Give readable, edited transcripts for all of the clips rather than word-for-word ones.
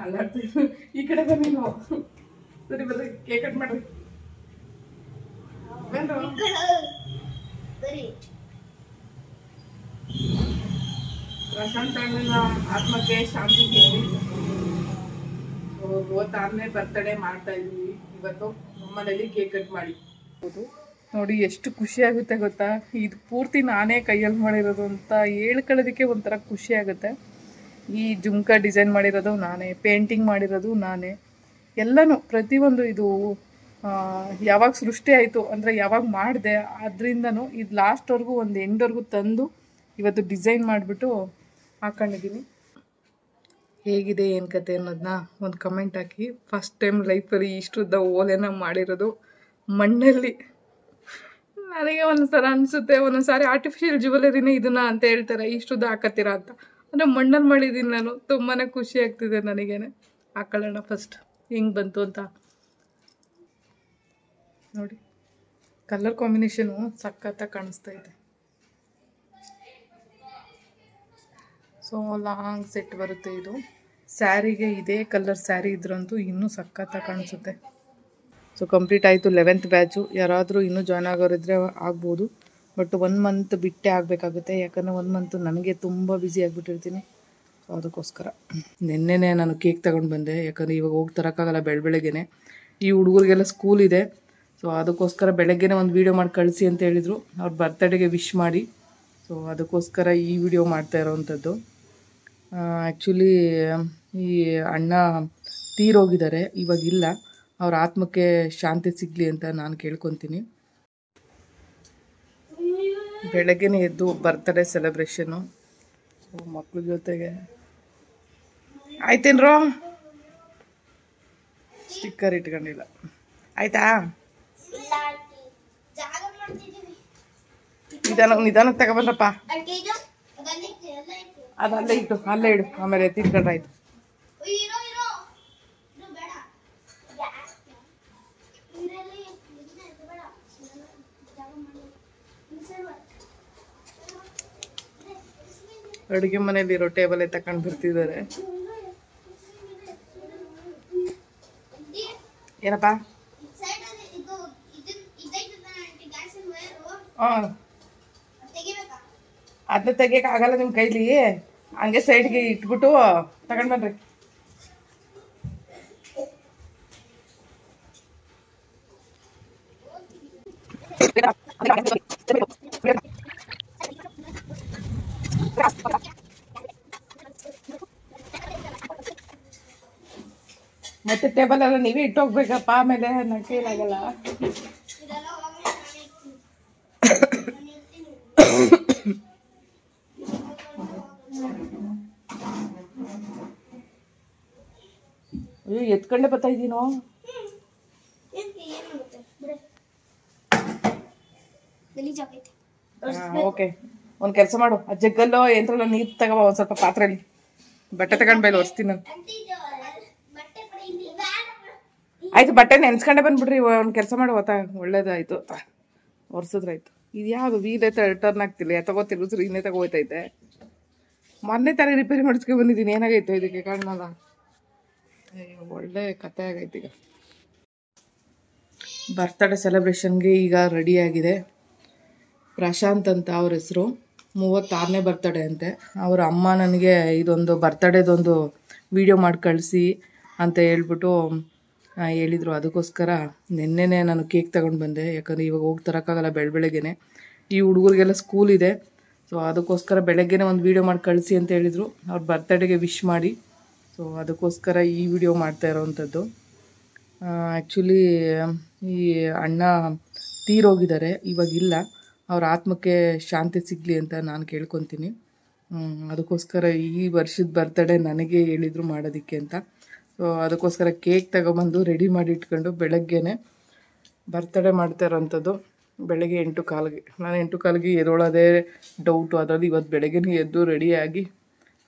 ಅಲ್ಲ ಈ ಕಡೆ ಬನ್ನಿ ನೀವು ಸರಿ ಬರ್ರಿ ಕೇಕ್ ಕಟ್ ಮಾಡ್ರಿ ಪ್ರಶಾಂತ್ ಅಣ್ಣನ ಆತ್ಮಕ್ಕೆ ಶಾಂತಿ ಸಿಗಲಿ. ಇವತ್ತಾರನೇ ಬರ್ತಡೇ ಮಾಡ್ತಾ ಇದೀವಿ. ಇವತ್ತು ನಮ್ಮನೇಲಿ ಕೇಕ್ ಕಟ್ ಮಾಡಿ ನೋಡಿ ಎಷ್ಟು ಖುಷಿ ಆಗುತ್ತೆ ಗೊತ್ತಾ. ಇದು ಪೂರ್ತಿ ನಾನೇ ಕೈಯಲ್ಲಿ ಮಾಡಿರೋದು ಅಂತ ಹೇಳ್ಕೊಳ್ಳೋದಕ್ಕೆ ಒಂಥರ ಖುಷಿ ಆಗುತ್ತೆ. ಈ ಜುಮ್ಕಾ ಡಿಸೈನ್ ಮಾಡಿರೋದು ನಾನೇ, ಪೇಂಟಿಂಗ್ ಮಾಡಿರೋದು ನಾನೇ, ಎಲ್ಲನೂ ಪ್ರತಿಯೊಂದು. ಇದು ಯಾವಾಗ ಸೃಷ್ಟಿ ಆಯಿತು ಅಂದರೆ ಯಾವಾಗ ಮಾಡಿದೆ ಅದರಿಂದನೂ ಇದು ಲಾಸ್ಟ್ವರೆಗೂ ಒಂದು ಎಂಡ್ವರೆಗೂ ತಂದು ಇವತ್ತು ಡಿಸೈನ್ ಮಾಡಿಬಿಟ್ಟು ಹಾಕೊಂಡಿದ್ದೀನಿ. ಹೇಗಿದೆ ಏನು ಕತೆ ಅನ್ನೋದನ್ನ ಒಂದು ಕಮೆಂಟ್ ಹಾಕಿ. ಫಸ್ಟ್ ಟೈಮ್ ಲೈಫಲ್ಲಿ ಇಷ್ಟುದ್ದ ಓಲೆನ ಮಾಡಿರೋದು ಮಣ್ಣಲ್ಲಿ. ನನಗೆ ಒಂದ್ಸಲ ಅನಿಸುತ್ತೆ, ಒಂದೊಂದು ಸಾರಿ ಆರ್ಟಿಫಿಷಿಯಲ್ ಜ್ಯುವೆಲರಿನೇ ಇದನ್ನ ಅಂತ ಹೇಳ್ತಾರೆ, ಇಷ್ಟುದ್ದ ಹಾಕತ್ತೀರಾ ಅಂತ. ಅಂದರೆ ಮಣ್ಣಲ್ಲಿ ಮಾಡಿದ್ದೀನಿ ನಾನು. ತುಂಬಾ ಖುಷಿ ಆಗ್ತಿದೆ ನನಗೇನೆ. ಹಾಕೊಳ್ಳೋಣ ಫಸ್ಟ್ ಹಿಂಗೆ ಬಂತು ಅಂತ ನೋಡಿ. ಕಲರ್ ಕಾಂಬಿನೇಷನು ಸಖತ್ತಾಗಿ ಕಾಣಿಸ್ತಾ ಇದೆ. ಸೊ ಲಾಂಗ್ ಸೆಟ್ ಬರುತ್ತೆ ಇದು. ಸ್ಯಾರಿಗೆ ಇದೇ ಕಲರ್ ಸ್ಯಾರಿ ಇದ್ರಂತೂ ಇನ್ನೂ ಸಖತ್ತಾಗಿ ಕಾಣಿಸುತ್ತೆ. ಸೊ ಕಂಪ್ಲೀಟ್ ಆಯಿತು 11th ಬ್ಯಾಚು. ಯಾರಾದರೂ ಇನ್ನೂ ಜಾಯ್ನ್ ಆಗೋರಿದ್ರೆ ಆಗ್ಬೋದು, ಬಟ್ 1 ಮಂತ್ ಬಿಟ್ಟೇ ಆಗಬೇಕಾಗುತ್ತೆ. ಯಾಕಂದರೆ 1 ಮಂತು ನನಗೆ ತುಂಬ ಬ್ಯುಸಿ ಆಗಿಬಿಟ್ಟಿರ್ತೀನಿ. ಸೊ ಅದಕ್ಕೋಸ್ಕರ ನಿನ್ನೆನೇ ನಾನು ಕೇಕ್ ತಗೊಂಡು ಬಂದೆ. ಯಾಕಂದರೆ ಇವಾಗ ಹೋಗಿ ತರೋಕ್ಕಾಗಲ್ಲ ಬೆಳಗ್ಗೆನೆ. ಈ ಹುಡುಗರಿಗೆಲ್ಲ ಸ್ಕೂಲ್ ಇದೆ. ಸೊ ಅದಕ್ಕೋಸ್ಕರ ಬೆಳಗ್ಗೆನೇ ಒಂದು ವೀಡಿಯೋ ಮಾಡಿ ಕಳಿಸಿ ಅಂತ ಹೇಳಿದರು, ಅವ್ರ ಬರ್ತಡೇಗೆ ವಿಶ್ ಮಾಡಿ. ಸೊ ಅದಕ್ಕೋಸ್ಕರ ಈ ವಿಡಿಯೋ ಮಾಡ್ತಾ ಇರೋವಂಥದ್ದು. ಆ್ಯಕ್ಚುಲಿ ಈ ಅಣ್ಣ ತೀರೋಗಿದ್ದಾರೆ, ಇವಾಗಿಲ್ಲ. ಅವ್ರ ಆತ್ಮಕ್ಕೆ ಶಾಂತಿ ಸಿಗಲಿ ಅಂತ ನಾನು ಕೇಳ್ಕೊತೀನಿ. ಬೆಳಗ್ಗೆನೇ ಎದ್ದು ಬರ್ತ್ಡೇ ಸೆಲೆಬ್ರೇಷನ್ನು. ಸೊ ಮಕ್ಳ ಜೊತೆಗೆ ಆಯ್ತೇನ್ರೋ, ಸ್ಟಿಕ್ಕರ್ ಇಟ್ಕೊಂಡಿಲ್ಲ ಆಯ್ತಾ. ನಿಧಾನಕ್ಕೆ ತಗೊಬಂದ್ರಪ್ಪ. ಅದು ಅಲ್ಲೇ ಇಡು ಆಮೇಲೆ ತಿನ್ಕೊಂಡ್ರೆ ಆಯ್ತು. ಅಡುಗೆ ಮನೆಯಲ್ಲಿರೋ ಟೇಬಲೇ ತಗೊಂಡು ಬರ್ತಿದ್ದಾರೆ. ಏನಪ್ಪ? ಹಾಂ, ಅದನ್ನ ತೆಗಿಯಕ್ಕೆ ಆಗಲ್ಲ ನಿಮ್ಮ ಕೈಲಿ. ಹಂಗೆ ಸೈಡ್ಗೆ ಇಟ್ಬಿಟ್ಟು ತಗೊಂಡು ಬನ್ರಿ. ಮತ್ತೆ ಟೇಬಲ್ ಎಲ್ಲ ನೀವೇ ಇಟ್ಟು ಹೋಗ್ಬೇಕಪ್ಪ, ಆಮೇಲೆ ನನ್ನ ಕೈಲಾಗಲ್ಲ. ಅಯ್ಯೋ ಎತ್ಕೊಂಡೆ ಬರ್ತಾ ಇದ್ದೀನೋ. ಓಕೆ, ಒಂದು ಕೆಲಸ ಮಾಡು, ಆ ಜಗ್ಗಲ್ಲೋ ಎಂತ್ರಲ್ಲ ನೀರು ತಗೋ. ಒಂದು ಸ್ವಲ್ಪ ಪಾತ್ರೆಯಲ್ಲಿ ಬಟ್ಟೆ ತಗೊಂಡು ಬೈಲಿ ಒರೆಸ್ತೀನಿ ನಾನು. ಆಯ್ತು, ಬಟ್ಟೆ ನೆನ್ಸ್ಕೊಂಡೆ ಬಂದ್ಬಿಡ್ರಿ. ಒಂದು ಕೆಲಸ ಮಾಡು, ಒಳ್ಳೇದಾಯ್ತು, ಒರೆಸಿದ್ರಾಯ್ತು. ಇದು ಯಾವುದು ವೀಲೇ ಟರ್ನ್ ಆಗ್ತಿಲ್ಲ, ತಗೋತಿರು ಇನ್ನೇ ತಗೋಯ್ತೈತೆ. ಮೊನ್ನೆ ತಾನೇ ರಿಪೇರಿ ಮಾಡಿಸ್ಕೊಂಡು ಬಂದಿದ್ದೀನಿ. ಏನಾಗೈತು ಇದಕ್ಕೆ ಕಾರಣಲ್ಲ. ಒಳ್ಳೆ ಕತೆ ಆಗೈತೆ. ಈಗ ಬರ್ತಡೇ ಸೆಲೆಬ್ರೇಷನ್ಗೆ ಈಗ ರೆಡಿಯಾಗಿದೆ. ಪ್ರಶಾಂತ್ ಅಂತ ಅವ್ರ ಹೆಸರು. 36ನೇ ಬರ್ತಡೇ ಅಂತೆ. ಅವರ ಅಮ್ಮ ನನಗೆ ಇದೊಂದು ಬರ್ತಡೇದೊಂದು ವಿಡಿಯೋ ಮಾಡಿ ಕಳಿಸಿ ಅಂತ ಹೇಳ್ಬಿಟ್ಟು ಹೇಳಿದರು. ಅದಕ್ಕೋಸ್ಕರ ನಿನ್ನೆನೇ ನಾನು ಕೇಕ್ ತಗೊಂಡು ಬಂದೆ. ಯಾಕಂದರೆ ಇವಾಗ ಹೋಗಿ ತರೋಕ್ಕಾಗಲ್ಲ ಬೆಳಗ್ಗೆನೆ. ಈ ಹುಡುಗರಿಗೆಲ್ಲ ಸ್ಕೂಲ್ ಇದೆ. ಸೊ ಅದಕ್ಕೋಸ್ಕರ ಬೆಳಗ್ಗೆನೇ ಒಂದು ವೀಡಿಯೋ ಮಾಡಿ ಕಳಿಸಿ ಅಂತ ಹೇಳಿದರು, ಅವ್ರ ಬರ್ತಡೇಗೆ ವಿಶ್ ಮಾಡಿ. ಸೊ ಅದಕ್ಕೋಸ್ಕರ ಈ ವಿಡಿಯೋ ಮಾಡ್ತಾ ಇರೋವಂಥದ್ದು. ಆ್ಯಕ್ಚುಲಿ ಈ ಅಣ್ಣ ತೀರೋಗಿದ್ದಾರೆ, ಇವಾಗಿಲ್ಲ. ಅವ್ರ ಆತ್ಮಕ್ಕೆ ಶಾಂತಿ ಸಿಗಲಿ ಅಂತ ನಾನು ಕೇಳ್ಕೊತೀನಿ. ಅದಕ್ಕೋಸ್ಕರ ಈ ವರ್ಷದ ಬರ್ತಡೇ ನನಗೆ ಹೇಳಿದರು ಮಾಡೋದಕ್ಕೆ ಅಂತ. ಸೊ ಅದಕ್ಕೋಸ್ಕರ ಕೇಕ್ ತಗೊಬಂದು ರೆಡಿ ಮಾಡಿ ಇಟ್ಕೊಂಡು ಬೆಳಗ್ಗೆನೆ ಬರ್ತಡೇ ಮಾಡ್ತಾ ಇರೋವಂಥದ್ದು. ಬೆಳಗ್ಗೆ 8:15ಗೆ. ನಾನು 8:15ಗೆ ಎದ್ದೋಳೋದೇ ಡೌಟು. ಅದರಲ್ಲಿ ಇವತ್ತು ಬೆಳಗ್ಗೆನೇ ಎದ್ದು ರೆಡಿಯಾಗಿ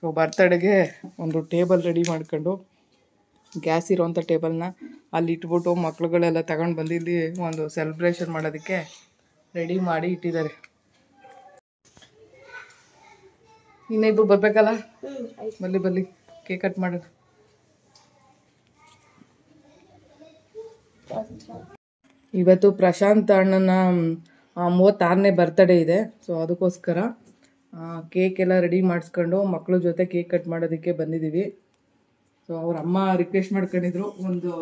ಬರ್ತಡೇಗೆ ಒಂದು ಟೇಬಲ್ ರೆಡಿ ಮಾಡ್ಕೊಂಡು, ಗ್ಯಾಸ್ ಇರೋವಂಥ ಟೇಬಲ್ನ ಅಲ್ಲಿ ಇಟ್ಬಿಟ್ಟು ಮಕ್ಳುಗಳೆಲ್ಲ ತಗೊಂಡು ಬಂದು ಇಲ್ಲಿ ಒಂದು ಸೆಲೆಬ್ರೇಷನ್ ಮಾಡೋದಕ್ಕೆ ರೆಡಿ ಮಾಡಿ ಇಟ್ಟಿದ್ದಾರೆ. ಇನ್ನಿಬ್ರು ಬರಬೇಕಲ್ಲ, ಬಲ್ಲಿ ಕೇಕ್ ಕಟ್ ಮಾಡೋಣ. ಇವತ್ತು ಪ್ರಶಾಂತ್ ಅಣ್ಣನ 36ನೇ ಬರ್ತಡೇ ಇದೆ. ಸೊ ಅದಕ್ಕೋಸ್ಕರ ಕೇಕ್ ಎಲ್ಲ ರೆಡಿ ಮಾಡಿಸ್ಕೊಂಡು ಮಕ್ಕಳ ಜೊತೆ ಕೇಕ್ ಕಟ್ ಮಾಡೋದಕ್ಕೆ ಬಂದಿದ್ದೀವಿ. ಸೊ ಅವ್ರ ಅಮ್ಮ ರಿಕ್ವೆಸ್ಟ್ ಮಾಡ್ಕೊಂಡಿದ್ರು ಒಂದು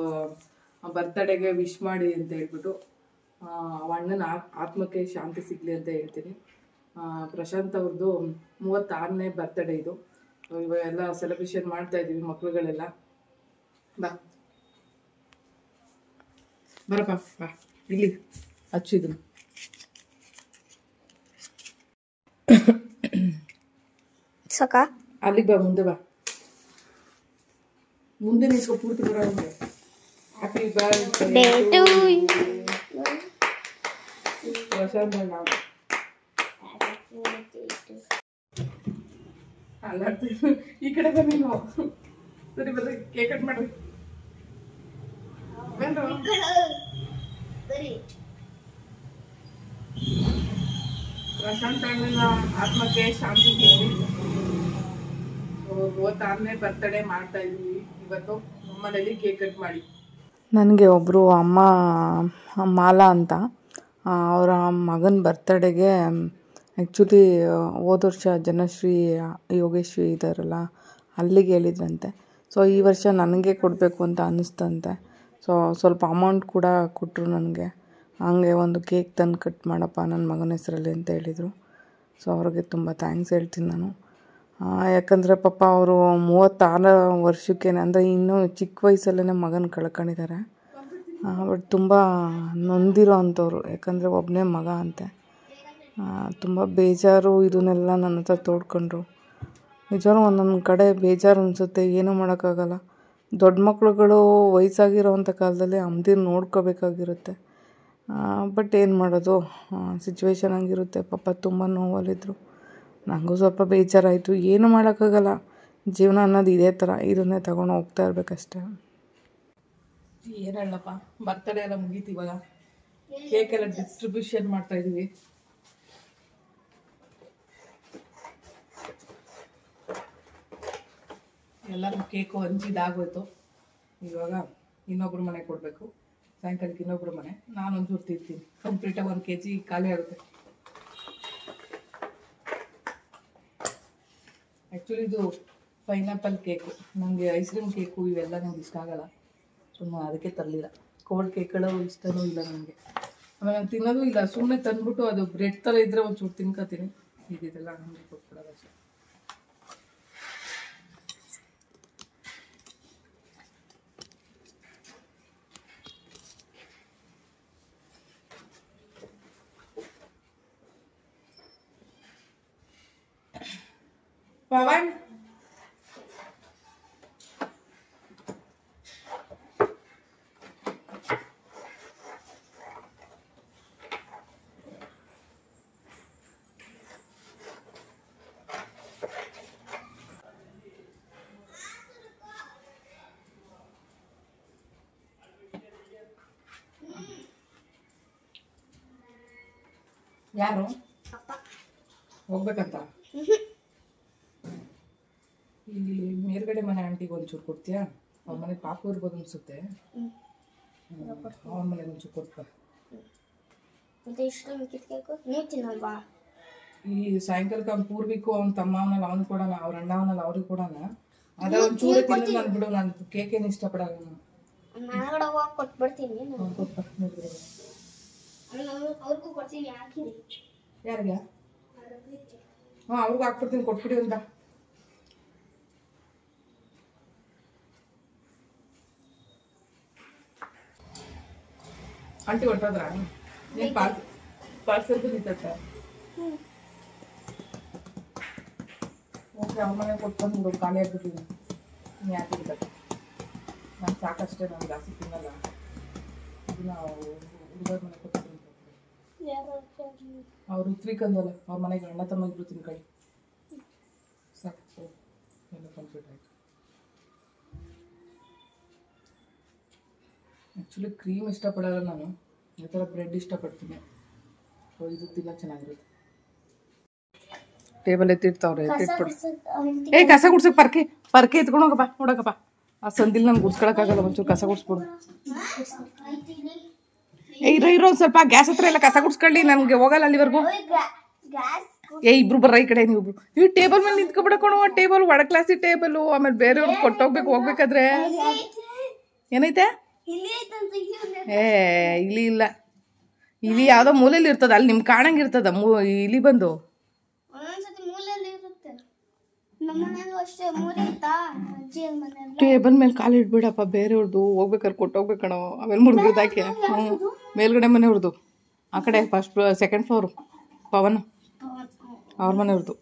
ಬರ್ತಡೇಗೆ ವಿಶ್ ಮಾಡಿ ಅಂತ ಹೇಳ್ಬಿಟ್ಟು. ಅಣ್ಣನ ಆತ್ಮಕ್ಕೆ ಶಾಂತಿ ಸಿಗಲಿ ಅಂತ ಹೇಳ್ತೀನಿ. ಪ್ರಶಾಂತ್ ಅವ್ರದ್ದು 36ನೇ ಬರ್ತಡೇ ಇದು. ಇವೆಲ್ಲ ಸೆಲೆಬ್ರೇಷನ್ ಮಾಡ್ತಾ ಇದ್ದೀವಿ ಮಕ್ಳುಗಳೆಲ್ಲ. ಬರಪ್ಪ ಬಾ ಇಲ್ಲಿ ಹಚ್ಚಿದ್ರು. ಅಲ್ಲಿಗೆ ಬಾ, ಮುಂದೆ ಬಾ, ಮುಂದೆ ನಿಂತ್ಕೊ ಪೂರ್ತಿ ಬರೋ. ಹ್ಯಾಪಿ ಬರ್ತ್ಡೇ ಟು ಪ್ರಶಾಂತ್ ಅಣ್ಣ. ಈ ಕಡೆ ಬನ್ನಿ ನಾವು. ಸರಿ ಬರ್ರಿ, ಕೇಕ್ ಕಟ್ ಮಾಡ್ರಿ. ಪ್ರಶಾಂತ್ ಅಣ್ಣನ ಆತ್ಮಕ್ಕೆ ಶಾಂತಿ ಸಿಗಲಿ. 36ನೇ ಬರ್ತಡೇ ಮಾಡ್ತಾ ಇದ್ದೀವಿ ಇವತ್ತು ನಮ್ಮನೇಲಿ ಕೇಕ್ ಕಟ್ ಮಾಡಿ. ನನಗೆ ಒಬ್ಬರು ಅಮ್ಮ ಮಾಲಾ ಅಂತ, ಅವರ ಮಗನ ಬರ್ತಡೇಗೆ ಆ್ಯಕ್ಚುಲಿ ಹೋದ ವರ್ಷ ಜನಶ್ರೀ ಯೋಗೇಶ್ವರಿ ಇದ್ದಾರಲ್ಲ ಅಲ್ಲಿಗೆ ಹೇಳಿದ್ರಂತೆ. ಸೊ ಈ ವರ್ಷ ನನಗೆ ಕೊಡಬೇಕು ಅಂತ ಅನ್ನಿಸ್ತಂತೆ. ಸೊ ಸ್ವಲ್ಪ ಅಮೌಂಟ್ ಕೂಡ ಕೊಟ್ಟರು ನನಗೆ. ಹಂಗೆ ಒಂದು ಕೇಕ್ ತಂದು ಕಟ್ ಮಾಡಪ್ಪ ನನ್ನ ಮಗನ ಹೆಸರಲ್ಲಿ ಅಂತ ಹೇಳಿದರು. ಸೊ ಅವ್ರಿಗೆ ತುಂಬ ಥ್ಯಾಂಕ್ಸ್ ಹೇಳ್ತೀನಿ ನಾನು. ಯಾಕಂದರೆ ಪಾಪ ಅವರು 36 ವರ್ಷಕ್ಕೆ ಅಂದರೆ ಇನ್ನೂ ಚಿಕ್ಕ ವಯಸ್ಸಲ್ಲೇ ಮಗನ ಕಳ್ಕೊಂಡಿದ್ದಾರೆ. ಬಟ್ ತುಂಬ ನೊಂದಿರೋ ಅಂಥವ್ರು, ಯಾಕಂದರೆ ಒಬ್ಬನೇ ಮಗ ಅಂತೆ. ತುಂಬ ಬೇಜಾರು ಇದನ್ನೆಲ್ಲ ನನ್ನ ಹತ್ರ ತೋಡ್ಕೊಂಡ್ರು. ನಿಜವೂ ಒಂದೊಂದು ಕಡೆ ಬೇಜಾರು ಅನಿಸುತ್ತೆ, ಏನೂ ಮಾಡೋಕ್ಕಾಗಲ್ಲ. ದೊಡ್ಡ ಮಕ್ಳುಗಳು ವಯಸ್ಸಾಗಿರೋವಂಥ ಕಾಲದಲ್ಲಿ ಅಮ್ಮದಿರು ನೋಡ್ಕೋಬೇಕಾಗಿರುತ್ತೆ. ಬಟ್ ಏನು ಮಾಡೋದು, ಸಿಚುವೇಶನ್ ಆಗಿರುತ್ತೆ. ಪಾಪ ತುಂಬ ನೋವಲ್ಲಿದ್ದರು. ನನಗೂ ಸ್ವಲ್ಪ ಬೇಜಾರಾಯಿತು. ಏನೂ ಮಾಡೋಕ್ಕಾಗಲ್ಲ, ಜೀವನ ಅನ್ನೋದು ಇದೇ ಥರ, ಇದನ್ನೇ ತಗೊಂಡು ಹೋಗ್ತಾ ಇರಬೇಕಷ್ಟೆ. ಏನು ಹೇಳಪ್ಪ, ಬರ್ತಡೇ ಎಲ್ಲ ಮುಗೀತು. ಇವಾಗ ಕೇಕ್ ಎಲ್ಲ ಡಿಸ್ಟ್ರಿಬ್ಯೂಷನ್ ಮಾಡ್ತಾಯಿದ್ದೀವಿ. ಎಲ್ಲರೂ ಕೇಕು ಹಂಚಿದಾಗೋಯ್ತು. ಇವಾಗ ಇನ್ನೊಬ್ರು ಮನೆಗೆ ಕೊಡಬೇಕು. ಸಾಯಂಕಾಲಕ್ಕೆ ಇನ್ನೊಬ್ರು ಮನೆ, ನಾನೊಂಚೂರು ತಿಂತೀನಿ. ಕಂಪ್ಲೀಟಾಗಿ 1 kg ಖಾಲಿ ಆಗುತ್ತೆ. ಆ್ಯಕ್ಚುಲಿ ಇದು ಪೈನಾಪಲ್ ಕೇಕು. ನನಗೆ ಐಸ್ ಕ್ರೀಮ್ ಕೇಕು ಇವೆಲ್ಲ ನನಗೆ ಇಷ್ಟ ಆಗಲ್ಲ. ಸುಮ್ಮನೆ ಅದಕ್ಕೆ ತರಲಿಲ್ಲ. ಕೋಲ್ಡ್ ಕೇಕ್ಗಳು ಇಷ್ಟನೂ ಇಲ್ಲ ನನಗೆ. ಆಮೇಲೆ ನಾನು ತಿನ್ನೋದು ಇಲ್ಲ. ಸುಮ್ಮನೆ ತಂದ್ಬಿಟ್ಟು ಅದು ಬ್ರೆಡ್ ಥರ ಇದ್ದರೆ ಒಂಚೂರು ತಿನ್ಕೋತೀನಿ. ಇದೆಲ್ಲ ನನಗೆ ಕೊಟ್ಬಿಡೋದು ಅಷ್ಟೇ. ಪವನ್ ಯಾರು ಹೋಗ್ಬೇಕಂತ? ಇಲ್ಲಿ ಮೇಲ್ಗಡೆ ಮನೆ ಆಂಟಿಗೆ ಒಂಚೂರು ಕೊಡ್ತೀಯಾ? ಅವ್ರ ಮನೆ ಪಾಪು ಇರ್ಬೋದು ಅನ್ಸುತ್ತೆ. ಅವ್ರ ಮನೆ ಒಂಚೂರು ಕೊಡ್ತ. ಈ ಸಾಯಂಕಾಲಕ್ಕೆ ಅವ್ನು ಪೂರ್ವಿಕು ಅವ್ನ ತಮ್ಮ ಅವನಲ್ಲಿ ಅವ್ನು ಕೊಡೋಣ, ಅವ್ರ ಅಣ್ಣ ಅವನಲ್ಲಿ ಅವ್ರಿಗೆ ಕೊಡೋಣ. ಅದ ಒಂಚೂರು ತಿನ್ನೋದು ನಾನು ಬಿಡು. ನಾನು ಕೇಕ್ ಏನು ಇಷ್ಟಪಡಲ್ಲ. ಯಾರಿಗೆ? ಹಾಂ, ಅವ್ರಿಗೂ ಹಾಕ್ಬಿಡ್ತೀನಿ. ಕೊಟ್ಬಿಡಿ ಅಂತ. ಆಂಟಿ ಹೊಟ್ಟೋದ್ರ? ನೀನು ಪಾರ್ಸಲ್ ನಿಂತ ಓಕೆ. ಅವ್ರ ಮನೆಗೆ ಕೊಟ್ಕೊಂಡು ಖಾಲಿ ಆಗ್ಬಿಟ್ಟಿದ್ದೀನಿ. ನೀನು ಯಾಕೆ ಇರ್ತದೆ? ನಾನು ಸಾಕಷ್ಟೇ, ನಾನು ಜಾಸ್ತಿ ತಿನ್ನಲ್ಲ. ಇದನ್ನ ಹುಡುಗರ ಮನೆ ಕೊಟ್ಬಿಟ್ಟು ಅವ್ರು ಋತ್ವಿಕಂದಲ್ಲ, ಅವ್ರ ಮನೆಗೆ ಅಣ್ಣ ತಮ್ಮ ಇಬ್ರು ತಿನ್ಕೊಳ್ಳಿ ಸಾಕು. ಎಲ್ಲ ಕಂಪ್ಲೀಟ್ ಆಯಿತು. ಆ್ಯಕ್ಚುಲಿ ಕ್ರೀಮ್ ಇಷ್ಟಪಡಲ್ಲ ನಾನು, ಈ ಥರ ಬ್ರೆಡ್ ಇಷ್ಟಪಡ್ತೀನಿ. ಇದು ತಿನ್ನ ಚೆನ್ನಾಗಿರುತ್ತೆ. ಟೇಬಲ್ ಎತ್ತಿಡ್ತಾವ್ರೆ, ಎತ್ತಿಟ್ಬಿಡು. ಕಸ ಗುಡ್ಸಕ್ಕೆ ಪರ್ಕೆ ಎತ್ಕೊಂಡು ಹೋಗಪ್ಪ ನೋಡಕಪ್ಪ. ಆ ಸಂದಿಲ್ ನನ್ಗೆ ಗುಡ್ಸ್ಕೊಳಕ್ಕಾಗಲ್ಲ, ಒಂಚೂರು ಕಸ ಗುಡ್ಸ್ಬಿಡು. ಇರೋ ಒಂದು ಸ್ವಲ್ಪ ಗ್ಯಾಸ್ ಹತ್ರ ಎಲ್ಲ ಕಸ ಗುಡ್ಸ್ಕೊಳ್ಳಿ, ನನಗೆ ಹೋಗಲ್ಲ ಅಲ್ಲಿವರೆಗೂ. ಇಬ್ರು ಬರ್ರ ಈ ಕಡೆ, ನೀವು ಈ ಟೇಬಲ್ ಮೇಲೆ ನಿಂತ್ಕೊಬಿಡಕೋಣ. ಟೇಬಲ್ ಒಳ ಕ್ಲಾಸಿ ಟೇಬಲು, ಆಮೇಲೆ ಬೇರೆಯವ್ರಿಗೆ ಕೊಟ್ಟೋಗ್ಬೇಕು ಹೋಗ್ಬೇಕಾದ್ರೆ. ಏನೈತೆ? ಇಲಿ ಇಲ್ಲ, ಇಲಿ ಯಾವುದೋ ಮೂಲೆಯಲ್ಲಿ ಇರ್ತದ, ಅಲ್ಲಿ ನಿಮ್ಗೆ ಕಾಣಂಗಿರ್ತದ ಇಲಿ ಬಂದು. ಟೇಬಲ್ ಮೇಲೆ ಕಾಲು ಇಡ್ಬೇಡಪ್ಪ, ಬೇರೆಯವ್ರದ್ದು ಹೋಗ್ಬೇಕಾದ್ರೆ ಕೊಟ್ಟೋಗ್ಬೇಕಣೋ. ಆಮೇಲೆ ಮುಡ್ಗಿರ್ದಾಕೆ ಮೇಲ್ಗಡೆ ಮನೆಯವ್ರದ್ದು, ಆ ಕಡೆ ಫಸ್ಟ್ ಸೆಕೆಂಡ್ ಫ್ಲೋರು ಪವನ್ ಅವ್ರ ಮನೆಯವ್ರದ್ದು.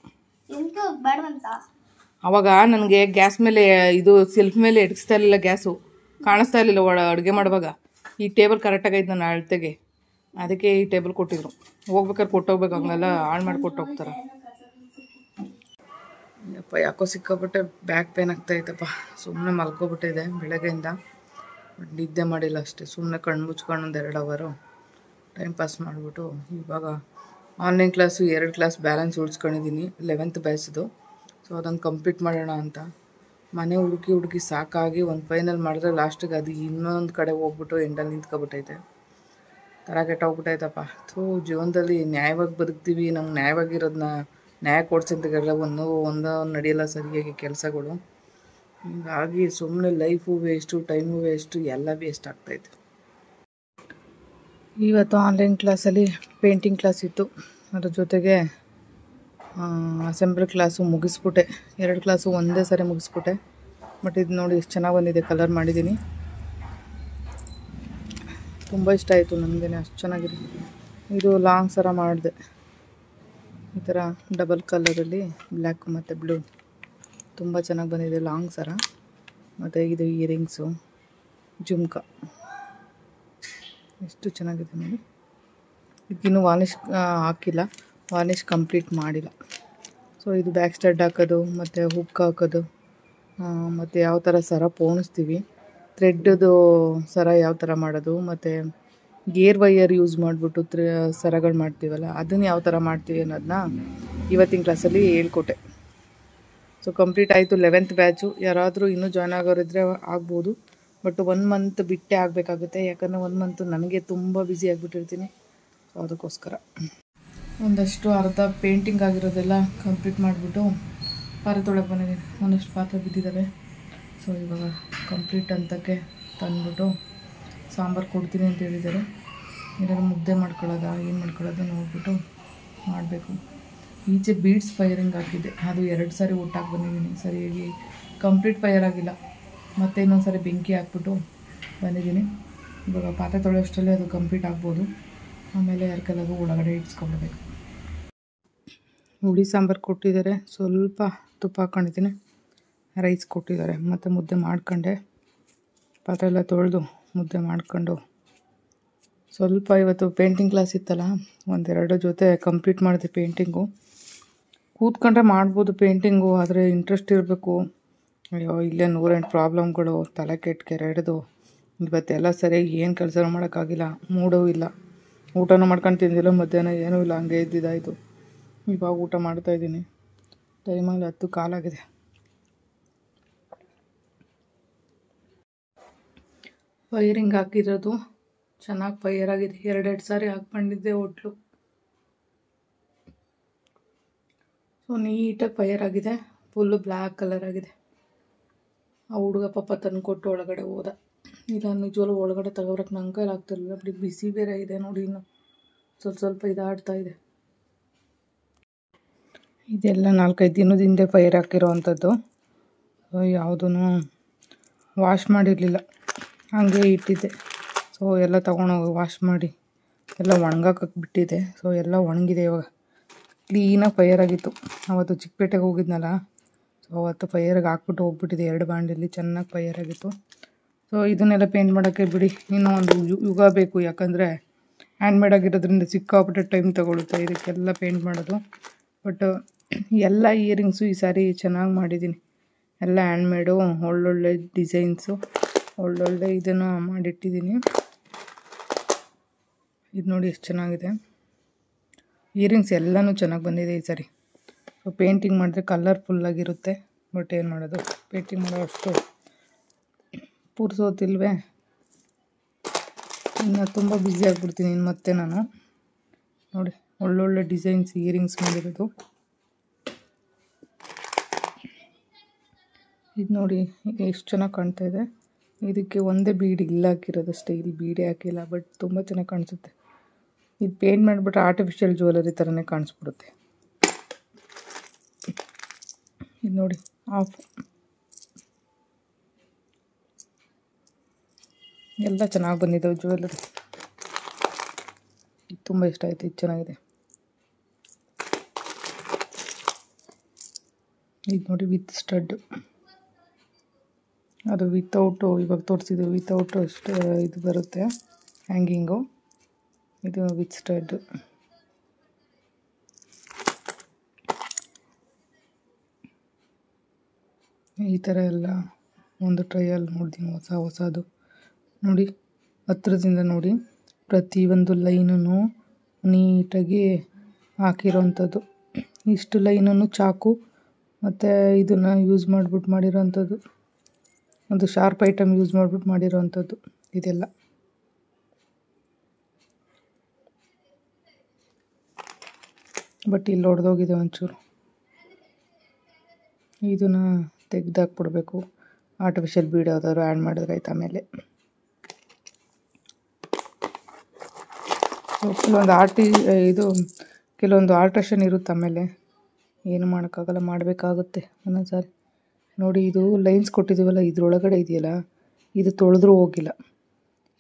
ಅವಾಗ ನನಗೆ ಗ್ಯಾಸ್ ಮೇಲೆ ಇದು ಸೆಲ್ಫ್ ಮೇಲೆ ಎಡ್ಸ್ತಾ ಇರಲಿಲ್ಲ, ಗ್ಯಾಸು ಕಾಣಿಸ್ತಾ ಇರಲಿಲ್ಲ ಅಡುಗೆ ಮಾಡುವಾಗ. ಈ ಟೇಬಲ್ ಕರೆಕ್ಟಾಗೈತೆ ನನ್ನ ಅಳತೆಗೆ, ಅದಕ್ಕೆ ಈ ಟೇಬಲ್ ಕೊಟ್ಟಿದ್ರು. ಹೋಗ್ಬೇಕಾದ್ರೆ ಕೊಟ್ಟೋಗ್ಬೇಕು, ಹಂಗೆಲ್ಲ ಹಾಳು ಮಾಡಿ ಕೊಟ್ಟೋಗ್ತಾರೆ. ಯಪ್ಪ ಯಾಕೋ ಸಿಕ್ಕಾಬಿಟ್ಟೆ ಬ್ಯಾಕ್ ಪೇನ್ ಆಗ್ತಾಯಿತ್ತಪ್ಪ. ಸುಮ್ಮನೆ ಮಲ್ಕೊಬಿಟ್ಟಿದೆ ಬೆಳಗ್ಗೆಯಿಂದ, ನಿದ್ದೆ ಮಾಡಿಲ್ಲ ಅಷ್ಟೇ. ಸುಮ್ಮನೆ ಕಣ್ಣು ಮುಚ್ಕೊಂಡು ಒಂದು 2 ಅವರು ಟೈಮ್ ಪಾಸ್ ಮಾಡಿಬಿಟ್ಟು ಇವಾಗ ಆನ್ಲೈನ್ ಕ್ಲಾಸು 2 ಕ್ಲಾಸ್ ಬ್ಯಾಲೆನ್ಸ್ ಉಳಿಸ್ಕೊಂಡಿದ್ದೀನಿ, 11th ಬ್ಯಾಚ್ದು. ಸೊ ಅದನ್ನು ಕಂಪ್ಲೀಟ್ ಮಾಡೋಣ ಅಂತ ಮನೆ ಹುಡುಕಿ ಸಾಕಾಗಿ ಒಂದು ಫೈನಲ್ ಮಾಡಿದ್ರೆ ಲಾಸ್ಟಿಗೆ ಅದು ಇನ್ನೊಂದು ಕಡೆ ಹೋಗ್ಬಿಟ್ಟು ಎಂಡಲ್ಲಿ ನಿಂತ್ಕೊಬಿಟ್ಟೈತೆ. ಥರ ಕೆಟ್ಟೋಗ್ಬಿಟ್ಟೈತಪ್ಪ. ಜೀವನದಲ್ಲಿ ನ್ಯಾಯವಾಗಿ ಬದುಕ್ತೀವಿ, ನಮ್ಗೆ ನ್ಯಾಯವಾಗಿರೋದನ್ನ ನ್ಯಾಯ ಕೊಡ್ಸಂತಗೆಲ್ಲ ಒಂದು ನಡೆಯಲ್ಲ ಸರಿಯಾಗಿ ಕೆಲಸಗಳು. ಹೀಗಾಗಿ ಸುಮ್ಮನೆ ಲೈಫು ವೇಸ್ಟು, ಟೈಮು ವೇಸ್ಟು, ಎಲ್ಲ ವೇಸ್ಟ್ ಆಗ್ತಾಯಿತ್ತು. ಇವತ್ತು ಆನ್ಲೈನ್ ಕ್ಲಾಸಲ್ಲಿ ಪೇಂಟಿಂಗ್ ಕ್ಲಾಸ್ ಇತ್ತು, ಅದ್ರ ಜೊತೆಗೆ ಅಸೆಂಬ್ಲಿ ಕ್ಲಾಸು ಮುಗಿಸ್ಬಿಟ್ಟೆ. 2 ಕ್ಲಾಸು ಒಂದೇ ಸರಿ ಮುಗಿಸ್ಬಿಟ್ಟೆ. ಬಟ್ ಇದು ನೋಡಿ ಎಷ್ಟು ಚೆನ್ನಾಗಿ ಬಂದಿದೆ, ಕಲರ್ ಮಾಡಿದ್ದೀನಿ. ತುಂಬ ಇಷ್ಟ ಆಯಿತು ನನಗೆ, ಅಷ್ಟು ಚೆನ್ನಾಗಿದೆ. ಇದು ಲಾಂಗ್ ಸರ ಮಾಡಿದೆ, ಈ ಥರ ಡಬಲ್ ಕಲರಲ್ಲಿ ಬ್ಲ್ಯಾಕ್ ಮತ್ತು ಬ್ಲೂ. ತುಂಬ ಚೆನ್ನಾಗಿ ಬಂದಿದೆ ಲಾಂಗ್ ಸರ. ಮತ್ತು ಇದು ಇಯರಿಂಗ್ಸು, ಜುಮ್ಕ, ಎಷ್ಟು ಚೆನ್ನಾಗಿದೆ ನೋಡಿ. ಇದಕ್ಕಿನ್ನೂ ವಾರ್ನಿಷ್ ಹಾಕಿಲ್ಲ, ವಾರ್ನಿಷ್ ಕಂಪ್ಲೀಟ್ ಮಾಡಿಲ್ಲ. ಸೊ ಇದು ಬ್ಯಾಕ್ ಸ್ಟಡ್ ಹಾಕೋದು, ಮತ್ತು ಹುಕ್ ಹಾಕೋದು, ಮತ್ತು ಯಾವ ಥರ ಸರ ಪೋಣಿಸ್ತೀವಿ, ಥ್ರೆಡ್ದು ಸರ ಯಾವ ಥರ ಮಾಡೋದು, ಮತ್ತು ಗೇರ್ ವೈಯರ್ ಯೂಸ್ ಮಾಡಿಬಿಟ್ಟು ಸರಗಳು ಮಾಡ್ತೀವಲ್ಲ, ಅದನ್ನು ಯಾವ ಥರ ಮಾಡ್ತೀವಿ ಅನ್ನೋದನ್ನ ಇವತ್ತಿನ ಕ್ಲಾಸಲ್ಲಿ ಹೇಳ್ಕೊಟ್ಟೆ. ಸೊ ಕಂಪ್ಲೀಟ್ ಆಯಿತು 11th ಬ್ಯಾಚು. ಯಾರಾದರೂ ಇನ್ನೂ ಜಾಯ್ನ್ ಆಗೋರಿದ್ರೆ ಆಗ್ಬೋದು, ಬಟ್ 1 ಮಂತ್ ಬಿಟ್ಟೇ ಆಗಬೇಕಾಗುತ್ತೆ. ಯಾಕಂದರೆ 1 ಮಂತ್ ನನಗೆ ತುಂಬ ಬ್ಯುಸಿ ಆಗಿಬಿಟ್ಟಿರ್ತೀನಿ. ಸೊ ಅದಕ್ಕೋಸ್ಕರ ಒಂದಷ್ಟು ಅರ್ಧ ಪೇಂಟಿಂಗ್ ಆಗಿರೋದೆಲ್ಲ ಕಂಪ್ಲೀಟ್ ಮಾಡಿಬಿಟ್ಟು ಪಾತ್ರೆ ತೊಳಕ್ಕೆ ಬಂದಿದ್ದೀನಿ. ಒಂದಷ್ಟು ಪಾತ್ರೆ ಬಿದ್ದಿದ್ದಾವೆ. ಸೊ ಇವಾಗ ಕಂಪ್ಲೀಟ್ ಅಂತಕ್ಕೆ ತಂದುಬಿಟ್ಟು ಸಾಂಬಾರು ಕೊಡ್ತೀನಿ ಅಂತ ಹೇಳಿದ್ದಾರೆ. ಏನಾದ್ರು ಮುದ್ದೆ ಮಾಡ್ಕೊಳ್ಳೋದ ಏನು ಮಾಡ್ಕೊಳ್ಳೋದು ನೋಡ್ಬಿಟ್ಟು ಮಾಡಬೇಕು. ಈಚೆ ಬೀಡ್ಸ್ ಫೈರಿಂಗ್ ಹಾಕಿದ್ದೆ, ಅದು 2 ಸಾರಿ ಒಟ್ಟಾಗಿ ಬಂದಿದ್ದೀನಿ. ಸರಿಯಾಗಿ ಕಂಪ್ಲೀಟ್ ಫೈರ್ ಆಗಿಲ್ಲ, ಮತ್ತು ಇನ್ನೊಂದು ಸಾರಿ ಬೆಂಕಿ ಹಾಕ್ಬಿಟ್ಟು ಬಂದಿದ್ದೀನಿ. ಇವಾಗ ಪಾತ್ರೆ ತೊಳೆಯೋಷ್ಟರಲ್ಲಿ ಅದು ಕಂಪ್ಲೀಟ್ ಆಗ್ಬೋದು. ಆಮೇಲೆ ಯಾರ್ಕೆಲ್ಲಾಗೂ ಒಳಗಡೆ ಇಡ್ಸ್ಕೊಳ್ಬೇಕು. ಹುಳಿ ಸಾಂಬಾರು ಕೊಟ್ಟಿದ್ದಾರೆ, ಸ್ವಲ್ಪ ತುಪ್ಪ ಹಾಕ್ಕೊಂಡಿದ್ದೀನಿ. ರೈಸ್ ಕೊಟ್ಟಿದ್ದಾರೆ, ಮತ್ತು ಮುದ್ದೆ ಮಾಡ್ಕೊಂಡೆ. ಪಾತ್ರೆ ಎಲ್ಲ ತೊಳೆದು ಮುದ್ದೆ ಮಾಡ್ಕೊಂಡು ಸ್ವಲ್ಪ ಇವತ್ತು ಪೇಂಟಿಂಗ್ ಕ್ಲಾಸ್ ಇತ್ತಲ್ಲ, 1-2 ಜೊತೆ ಕಂಪ್ಲೀಟ್ ಮಾಡಿದೆ ಪೇಂಟಿಂಗು. ಕೂತ್ಕೊಂಡ್ರೆ ಮಾಡ್ಬೋದು ಪೇಂಟಿಂಗು, ಆದರೆ ಇಂಟ್ರೆಸ್ಟ್ ಇರಬೇಕು. ಅಯ್ಯೋ ಇಲ್ಲೇ 108 ಪ್ರಾಬ್ಲಮ್ಗಳು, ತಲೆ ಕೆರೆದು ಇವತ್ತೆಲ್ಲ ಸರಿಯಾಗಿ ಏನು ಕೆಲಸ ಮಾಡೋಕ್ಕಾಗಿಲ್ಲ, ಮೂಡೂ ಇಲ್ಲ. ಊಟನೂ ಮಾಡ್ಕೊಂಡು ತಿಂದಿಲ್ಲ, ಮಧ್ಯಾಹ್ನ ಏನೂ ಇಲ್ಲ, ಹಂಗೆ ಇದ್ದಿದ್ದಾಯಿತು. ಇವಾಗ ಊಟ ಮಾಡ್ತಾಯಿದ್ದೀನಿ. ಟೈಮಲ್ಲಿ 10 ಕಾಲಾಗಿದೆ. ಫೈರಿಂಗ್ ಹಾಕಿರೋದು ಚೆನ್ನಾಗಿ ಫೈರ್ ಆಗಿದೆ. 2 ಸಾರಿ ಹಾಕ್ಕೊಂಡಿದ್ದೆ ಹೋಟ್ಲು. ಸೊ ನೀಟಾಗಿ ಫೈರ್ ಆಗಿದೆ, ಫುಲ್ಲು ಬ್ಲ್ಯಾಕ್ ಕಲರ್ ಆಗಿದೆ. ಆ ಹುಡುಗ ಪಾಪ ತಂದು ಕೊಟ್ಟು ಒಳಗಡೆ ಹೋದ. ಇಲ್ಲ ನಿಜವಲ್ಲೂ ಒಳಗಡೆ ತಗೋಬರಕ್ಕೆ ನಂಗೆ ಕೈಲಿ ಆಗ್ತಿರಲಿಲ್ಲ. ಬರೀ ಬಿಸಿ ಬೇರೆ ಇದೆ ನೋಡಿ, ಇನ್ನು ಸ್ವಲ್ಪ ಇದಾಡ್ತಾ ಇದೆ. ಇದೆಲ್ಲ 4-5 ದಿನದ ಹಿಂದೆ ಫೈರ್ ಹಾಕಿರೋ ಅಂಥದ್ದು. ಯಾವುದೂ ವಾಶ್ ಮಾಡಿರಲಿಲ್ಲ, ಹಾಗೆ ಇಟ್ಟಿದ್ದೆ. ಸೊ ಎಲ್ಲ ತೊಗೊಂಡೋಗಿ ವಾಶ್ ಮಾಡಿ ಎಲ್ಲ ಒಣಗಾಕಕ್ಕೆ ಬಿಟ್ಟಿದ್ದೆ. ಸೊ ಎಲ್ಲ ಒಣಗಿದೆ, ಇವಾಗ ಕ್ಲೀನಾಗಿ ಫೈರ್ ಆಗಿತ್ತು. ಅವತ್ತು ಚಿಕ್ಕಪೇಟೆಗೆ ಹೋಗಿದ್ನಲ್ಲ, ಸೊ ಅವತ್ತು ಫೈರ್ಗೆ ಹಾಕ್ಬಿಟ್ಟು ಹೋಗ್ಬಿಟ್ಟಿದೆ. 2 ಬಾಂಡಲ್ಲಿ ಚೆನ್ನಾಗಿ ಫೈರ್ ಆಗಿತ್ತು. ಸೊ ಇದನ್ನೆಲ್ಲ ಪೇಂಟ್ ಮಾಡೋಕ್ಕೆ ಬಿಡಿ, ಇನ್ನೂ ಒಂದು ಯುಗ ಬೇಕು. ಯಾಕಂದರೆ ಹ್ಯಾಂಡ್ಮೇಡ್ ಆಗಿರೋದ್ರಿಂದ ಸಿಕ್ಕಾಪಟ್ಟೆ ಟೈಮ್ ತೊಗೊಳುತ್ತೆ ಇದಕ್ಕೆಲ್ಲ ಪೇಂಟ್ ಮಾಡೋದು. ಬಟ್ ಎಲ್ಲ ಇಯರಿಂಗ್ಸು ಈ ಸಾರಿ ಚೆನ್ನಾಗಿ ಮಾಡಿದ್ದೀನಿ. ಎಲ್ಲ ಹ್ಯಾಂಡ್ಮೇಡು, ಒಳ್ಳೊಳ್ಳೆ ಡಿಸೈನ್ಸು, ಒಳ್ಳೊಳ್ಳೆ ಇದನ್ನು ಮಾಡಿಟ್ಟಿದ್ದೀನಿ. ಇದು ನೋಡಿ ಎಷ್ಟು ಚೆನ್ನಾಗಿದೆ. ಇಯರಿಂಗ್ಸ್ ಎಲ್ಲನೂ ಚೆನ್ನಾಗಿ ಬಂದಿದೆ ಈ ಸಾರಿ. ಸೊ ಪೇಂಟಿಂಗ್ ಮಾಡಿದ್ರೆ ಕಲರ್ಫುಲ್ಲಾಗಿರುತ್ತೆ, ಬಟ್ ಏನು ಮಾಡೋದು, ಪೇಂಟಿಂಗ್ ಮಾಡೋ ಅಷ್ಟು ಪೂರ್ಸೋತಿಲ್ವೇ. ಇನ್ನು ತುಂಬ ಬ್ಯುಸಿ ಆಗಿಬಿಡ್ತೀನಿ ಇನ್ನು ಮತ್ತೆ ನಾನು. ನೋಡಿ ಒಳ್ಳೊಳ್ಳೆ ಡಿಸೈನ್ಸ್ ಇಯರಿಂಗ್ಸ್ ಮಾಡಿರೋದು. ಇದು ನೋಡಿ ಎಷ್ಟು ಚೆನ್ನಾಗಿ ಕಾಣ್ತಾ ಇದೆ. ಇದಕ್ಕೆ ಒಂದೇ ಬೀಡ್ ಇಲ್ಲ ಹಾಕಿರೋದಷ್ಟೇ, ಇಲ್ಲಿ ಬೀಡೇ ಹಾಕಿಲ್ಲ, ಬಟ್ ತುಂಬ ಚೆನ್ನಾಗಿ ಕಾಣಿಸುತ್ತೆ. ಇದು ಪೇಂಟ್ ಮಾಡಿಬಿಟ್ರೆ ಆರ್ಟಿಫಿಷಿಯಲ್ ಜ್ಯುವೆಲರಿ ಥರನೇ ಕಾಣಿಸ್ಬಿಡುತ್ತೆ. ಇದು ನೋಡಿ ಆಫ್ ಎಲ್ಲ ಚೆನ್ನಾಗಿ ಬಂದಿದ್ದಾವೆ ಜ್ಯುವೆಲರಿ. ಇದು ತುಂಬ ಇಷ್ಟ ಆಯಿತು, ಇದು ಚೆನ್ನಾಗಿದೆ. ಇದು ನೋಡಿ ವಿತ್ ಸ್ಟಡ್, ಅದು ವಿತೌಟು ಇವಾಗ ತೋರಿಸಿದ್ದು ವಿತೌಟು ಅಷ್ಟು ಇದು ಬರುತ್ತೆ ಹ್ಯಾಂಗಿಂಗು. ಇದು ವಿತ್ ಸ್ಟಡ್. ಈ ಥರ ಎಲ್ಲ ಒಂದು ಟ್ರೈಯಲ್ಲಿ ನೋಡ್ತೀನಿ ಹೊಸದು. ನೋಡಿ ಹತ್ರದಿಂದ ನೋಡಿ, ಪ್ರತಿಯೊಂದು ಲೈನನ್ನು ನೀಟಾಗಿ ಹಾಕಿರೋವಂಥದ್ದು. ಇಷ್ಟು ಲೈನನ್ನು ಚಾಕು ಮತ್ತು ಇದನ್ನು ಯೂಸ್ ಮಾಡಿಬಿಟ್ಟು ಮಾಡಿರೋವಂಥದ್ದು, ಒಂದು ಶಾರ್ಪ್ ಐಟಮ್ ಯೂಸ್ ಮಾಡಿಬಿಟ್ಟು ಮಾಡಿರೋವಂಥದ್ದು ಇದೆಲ್ಲ. ಬಟ್ ಇಲ್ಲಿ ಹೊಡೆದೋಗಿದೆ ಒಂಚೂರು. ಇದನ್ನು ತೆಗೆದಾಕ್ಬಿಡ್ಬೇಕು. ಆರ್ಟಿಫಿಷಿಯಲ್ ಬೀಡ್ ಯಾವ್ದಾದ್ರು ಆ್ಯಡ್ ಮಾಡಿದ್ರೆ ಆಯ್ತು ಆಮೇಲೆ. ಕೆಲವೊಂದು ಆಲ್ಟ್ರೇಷನ್ ಇರುತ್ತೆ ಆಮೇಲೆ, ಏನು ಮಾಡೋಕ್ಕಾಗಲ್ಲ, ಮಾಡಬೇಕಾಗುತ್ತೆ ಒಂದೊಂದು ಸಾರಿ. ನೋಡಿ ಇದು ಲೈನ್ಸ್ ಕೊಟ್ಟಿದ್ದೀವಲ್ಲ, ಇದ್ರೊಳಗಡೆ ಇದೆಯಲ್ಲ, ಇದು ತೊಳೆದ್ರೂ ಹೋಗಿಲ್ಲ.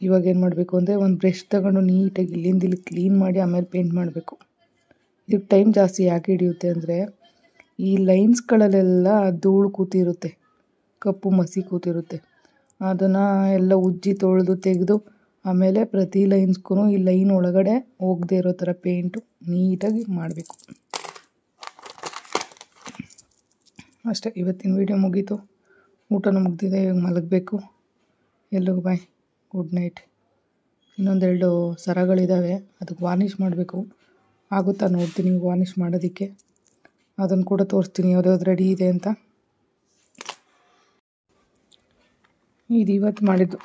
ಇವಾಗ ಏನು ಮಾಡಬೇಕು ಅಂದರೆ ಒಂದು ಬ್ರಷ್ ತಗೊಂಡು ನೀಟಾಗಿ ಇಲ್ಲಿಂದ ಇಲ್ಲಿ ಕ್ಲೀನ್ ಮಾಡಿ ಆಮೇಲೆ ಪೇಂಟ್ ಮಾಡಬೇಕು. ಇದಕ್ಕೆ ಟೈಮ್ ಜಾಸ್ತಿ ಯಾಕೆ ಹಿಡಿಯುತ್ತೆ ಅಂದರೆ, ಈ ಲೈನ್ಸ್ಗಳಲ್ಲೆಲ್ಲ ಧೂಳು ಕೂತಿರುತ್ತೆ, ಕಪ್ಪು ಮಸಿ ಕೂತಿರುತ್ತೆ. ಅದನ್ನು ಎಲ್ಲ ಉಜ್ಜಿ ತೊಳೆದು ತೆಗೆದು ಆಮೇಲೆ ಪ್ರತಿ ಲೈನ್ಸ್ಗೂ ಈ ಲೈನ್ ಒಳಗಡೆ ಹೋಗದೆ ಇರೋ ಥರ ಪೇಂಟು ನೀಟಾಗಿ ಮಾಡಬೇಕು ಅಷ್ಟೇ. ಇವತ್ತಿನ ವೀಡಿಯೋ ಮುಗೀತು, ಊಟನೂ ಮುಗ್ದಿದೆ, ಇವಾಗ ಮಲಗಬೇಕು. ಎಲ್ಲಿಗೂ ಬಾಯ್, ಗುಡ್ ನೈಟ್. ಇನ್ನೊಂದೆರಡು ಸರಗಳಿದ್ದಾವೆ, ಅದಕ್ಕೆ ವಾರ್ನಿಷ್ ಮಾಡಬೇಕು. ಆಗುತ್ತಾ ನೋಡ್ತೀನಿ ವಾರ್ನಿಷ್ ಮಾಡೋದಕ್ಕೆ, ಅದನ್ನು ಕೂಡ ತೋರಿಸ್ತೀನಿ ಯಾವ್ದಾವ್ದು ರೆಡಿ ಇದೆ ಅಂತ. ಇದು ಇವತ್ತು ಮಾಡಿದ್ದು,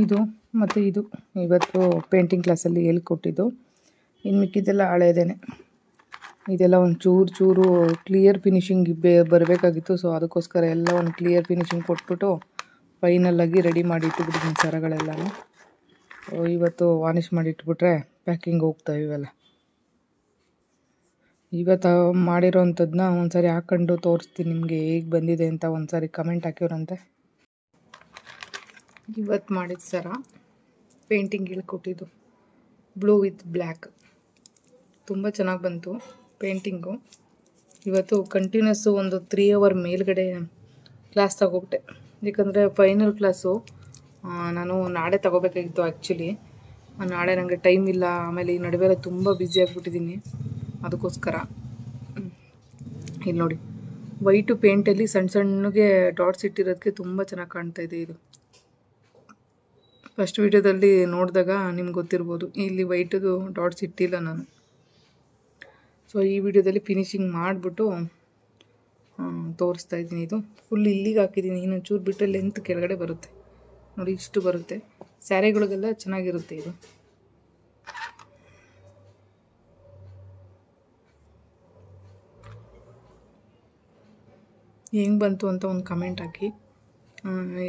ಇದು ಮತ್ತು ಇದು ಇವತ್ತು ಪೇಂಟಿಂಗ್ ಕ್ಲಾಸಲ್ಲಿ ಹೇಳ್ಕೊಟ್ಟಿದ್ದು. ಇನ್ನು ಮಿಕ್ಕಿದ್ದೆಲ್ಲ ಹಳೇದೇನೆ. ಇದೆಲ್ಲ ಒಂದು ಚೂರು ಕ್ಲಿಯರ್ ಫಿನಿಷಿಂಗ್ ಬರಬೇಕಾಗಿತ್ತು. ಸೊ ಅದಕ್ಕೋಸ್ಕರ ಎಲ್ಲ ಒಂದು ಕ್ಲಿಯರ್ ಫಿನಿಷಿಂಗ್ ಕೊಟ್ಬಿಟ್ಟು ಫೈನಲ್ಲಾಗಿ ರೆಡಿ ಮಾಡಿ ಇಟ್ಟುಬಿಟ್ಟಿದ್ದೀನಿ ಸರಗಳೆಲ್ಲನೂ. ಇವತ್ತು ವಾರ್ನಿಷ್ ಮಾಡಿ ಇಟ್ಬಿಟ್ರೆ ಪ್ಯಾಕಿಂಗ್ ಹೋಗ್ತವೆ ಇವೆಲ್ಲ. ಇವತ್ತು ಮಾಡಿರೋವಂಥದ್ದನ್ನ ಒಂದು ಸಾರಿ ಹಾಕ್ಕೊಂಡು ತೋರಿಸ್ತೀನಿ ನಿಮಗೆ ಹೇಗೆ ಬಂದಿದೆ ಅಂತ. ಒಂದು ಸಾರಿ ಕಮೆಂಟ್ ಹಾಕಿವ್ರಂತೆ. ಇವತ್ತು ಮಾಡಿದ ಸರ ಪೇಂಟಿಂಗ್ ಹೇಳ್ಕೊಟ್ಟಿದ್ದು ಬ್ಲೂ ವಿತ್ ಬ್ಲ್ಯಾಕ್, ತುಂಬ ಚೆನ್ನಾಗಿ ಬಂತು ಪೇಂಟಿಂಗು. ಇವತ್ತು ಕಂಟಿನ್ಯೂಸ್ಸು ಒಂದು 3 hour ಮೇಲ್ಗಡೆ ಕ್ಲಾಸ್ ತಗೋಬಿಟ್ಟೆ, ಯಾಕಂದರೆ ಫೈನಲ್ ಕ್ಲಾಸು ನಾನು ನಾಳೆ ತಗೋಬೇಕಾಗಿತ್ತು. ಆ್ಯಕ್ಚುಲಿ ನಾಳೆ ನನಗೆ ಟೈಮ್ ಇಲ್ಲ, ಆಮೇಲೆ ಈ ನಡುವೆ ತುಂಬ ಬ್ಯುಸಿ ಆಗಿಬಿಟ್ಟಿದ್ದೀನಿ, ಅದಕ್ಕೋಸ್ಕರ. ಇಲ್ಲಿ ನೋಡಿ ವೈಟು ಪೇಂಟಲ್ಲಿ ಸಣ್ಣಗೆ ಡಾಟ್ಸ್ ಇಟ್ಟಿರೋದಕ್ಕೆ ತುಂಬ ಚೆನ್ನಾಗಿ ಕಾಣ್ತಾಯಿದೆ. ಇದು ಫಸ್ಟ್ ವೀಡಿಯೋದಲ್ಲಿ ನೋಡಿದಾಗ ನಿಮ್ಗೆ ಗೊತ್ತಿರ್ಬೋದು, ಇಲ್ಲಿ ವೈಟದು ಡಾಟ್ಸ್ ಇಟ್ಟಿಲ್ಲ ನಾನು. ಸೊ ಈ ವಿಡಿಯೋದಲ್ಲಿ ಫಿನಿಷಿಂಗ್ ಮಾಡಿಬಿಟ್ಟು ತೋರಿಸ್ತಾ ಇದ್ದೀನಿ. ಇದು ಫುಲ್ ಇಲ್ಲಿಗೆ ಹಾಕಿದ್ದೀನಿ, ಇನ್ನೊಂದು ಚೂರು ಬಿಟ್ಟರೆ ಲೆಂತ್ ಕೆಳಗಡೆ ಬರುತ್ತೆ ನೋಡಿ, ಇಷ್ಟು ಬರುತ್ತೆ. ಸ್ಯಾರಿಗಳಿಗೆಲ್ಲ ಚೆನ್ನಾಗಿರುತ್ತೆ ಇದು. ಹೆಂಗೆ ಬಂತು ಅಂತ ಒಂದು ಕಮೆಂಟ್ ಹಾಕಿ.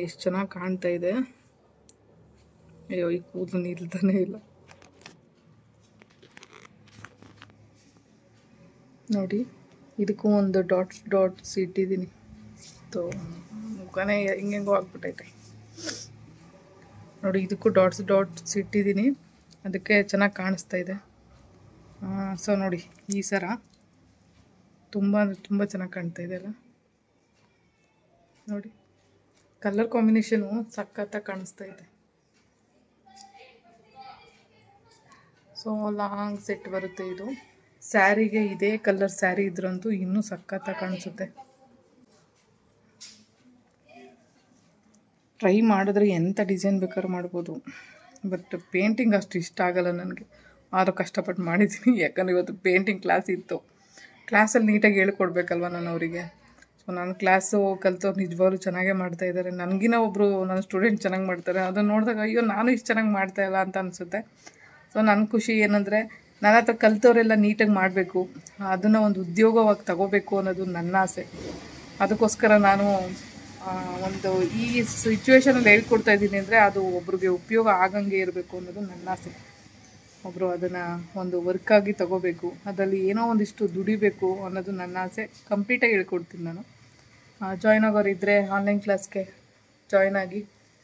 ಎಷ್ಟು ಚೆನ್ನಾಗಿ ಕಾಣ್ತಾ ಇದೆ. ಅಯ್ಯೋ ಈ ಕೂದಲು ನಿಲ್ತಾನೆ ಇಲ್ಲ ನೋಡಿ. ಇದಕ್ಕೂ ಒಂದು ಡಾಟ್ಸ್ ಇಟ್ಟಿದ್ದೀನಿ. ಮುಖನೇ ಹಿಂಗೆಂಗೋ ಆಗ್ಬಿಟ್ಟೈತೆ ನೋಡಿ. ಇದಕ್ಕೂ ಡಾಟ್ಸ್ ಇಟ್ಟಿದ್ದೀನಿ, ಅದಕ್ಕೆ ಚೆನ್ನಾಗಿ ಕಾಣಿಸ್ತಾ ಇದೆ. ಸೊ ನೋಡಿ ಈ ಸರ ತುಂಬ ಚೆನ್ನಾಗಿ ಕಾಣ್ತಾ ಇದೆ ಅಲ್ಲ ನೋಡಿ. ಕಲರ್ ಕಾಂಬಿನೇಷನು ಸಖತ್ತಾಗಿ ಕಾಣಿಸ್ತಾ ಇದೆ. ಸೊ ಲಾಂಗ್ ಸೆಟ್ ಬರುತ್ತೆ ಇದು. ಸ್ಯಾರಿಗೆ ಇದೇ ಕಲರ್ ಸ್ಯಾರಿ ಇದ್ರಂತೂ ಇನ್ನೂ ಸಖತ್ತಾಗಿ ಕಾಣಿಸುತ್ತೆ. ಟ್ರೈ ಮಾಡಿದ್ರೆ ಎಂಥ ಡಿಸೈನ್ ಬೇಕಾದ್ರೂ ಮಾಡ್ಬೋದು, ಬಟ್ ಪೇಂಟಿಂಗ್ ಅಷ್ಟು ಇಷ್ಟ ಆಗಲ್ಲ ನನಗೆ. ಆದರೂ ಕಷ್ಟಪಟ್ಟು ಮಾಡಿದ್ದೀನಿ, ಯಾಕಂದರೆ ಇವತ್ತು ಪೇಂಟಿಂಗ್ ಕ್ಲಾಸ್ ಇತ್ತು. ಕ್ಲಾಸಲ್ಲಿ ನೀಟಾಗಿ ಹೇಳ್ಕೊಡ್ಬೇಕಲ್ವ ನಾನು ಅವರಿಗೆ. ಸೊ ಸೊ ನನ್ನ ಕ್ಲಾಸು ಕಲಿತವ್ರು ನಿಜವಾಗ್ಲೂ ಚೆನ್ನಾಗೇ ಮಾಡ್ತಾಯಿದ್ದಾರೆ. ನನಗಿನ್ನ ಒಬ್ಬರು ನನ್ನ ಸ್ಟೂಡೆಂಟ್ ಚೆನ್ನಾಗಿ ಮಾಡ್ತಾರೆ. ಅದನ್ನು ನೋಡಿದಾಗ ಅಯ್ಯೋ ನಾನು ಇಷ್ಟು ಚೆನ್ನಾಗಿ ಮಾಡ್ತಾಯಿಲ್ಲ ಅಂತ ಅನಿಸುತ್ತೆ. ಸೊ ನನ್ನ ಖುಷಿ ಏನಂದರೆ ನನ್ನ ಹತ್ರ ಕಲಿತವರೆಲ್ಲ ನೀಟಾಗಿ ಮಾಡಬೇಕು, ಅದನ್ನು ಒಂದು ಉದ್ಯೋಗವಾಗಿ ತಗೋಬೇಕು ಅನ್ನೋದು ನನ್ನ ಆಸೆ. ಅದಕ್ಕೋಸ್ಕರ ನಾನು ಒಂದು ಈ ಸಿಚುವೇಷನಲ್ಲಿ ಹೇಳ್ಕೊಡ್ತಾ ಇದ್ದೀನಿ ಅಂದರೆ ಅದು ಒಬ್ರಿಗೆ ಉಪಯೋಗ ಆಗಂಗೆ ಇರಬೇಕು ಅನ್ನೋದು ನನ್ನ ಆಸೆ. ಒಬ್ಬರು ಅದನ್ನು ಒಂದು ವರ್ಕಾಗಿ ತಗೋಬೇಕು, ಅದರಲ್ಲಿ ಏನೋ ಒಂದಿಷ್ಟು ದುಡಿಬೇಕು ಅನ್ನೋದು ನನ್ನ ಆಸೆ. ಕಂಪ್ಲೀಟಾಗಿ ಹೇಳ್ಕೊಡ್ತೀನಿ ನಾನು. ಜಾಯ್ನ್ ಆಗೋರು ಇದ್ದರೆ ಆನ್ಲೈನ್ ಕ್ಲಾಸ್ಗೆ ಜಾಯ್ನ್ ಆಗಿ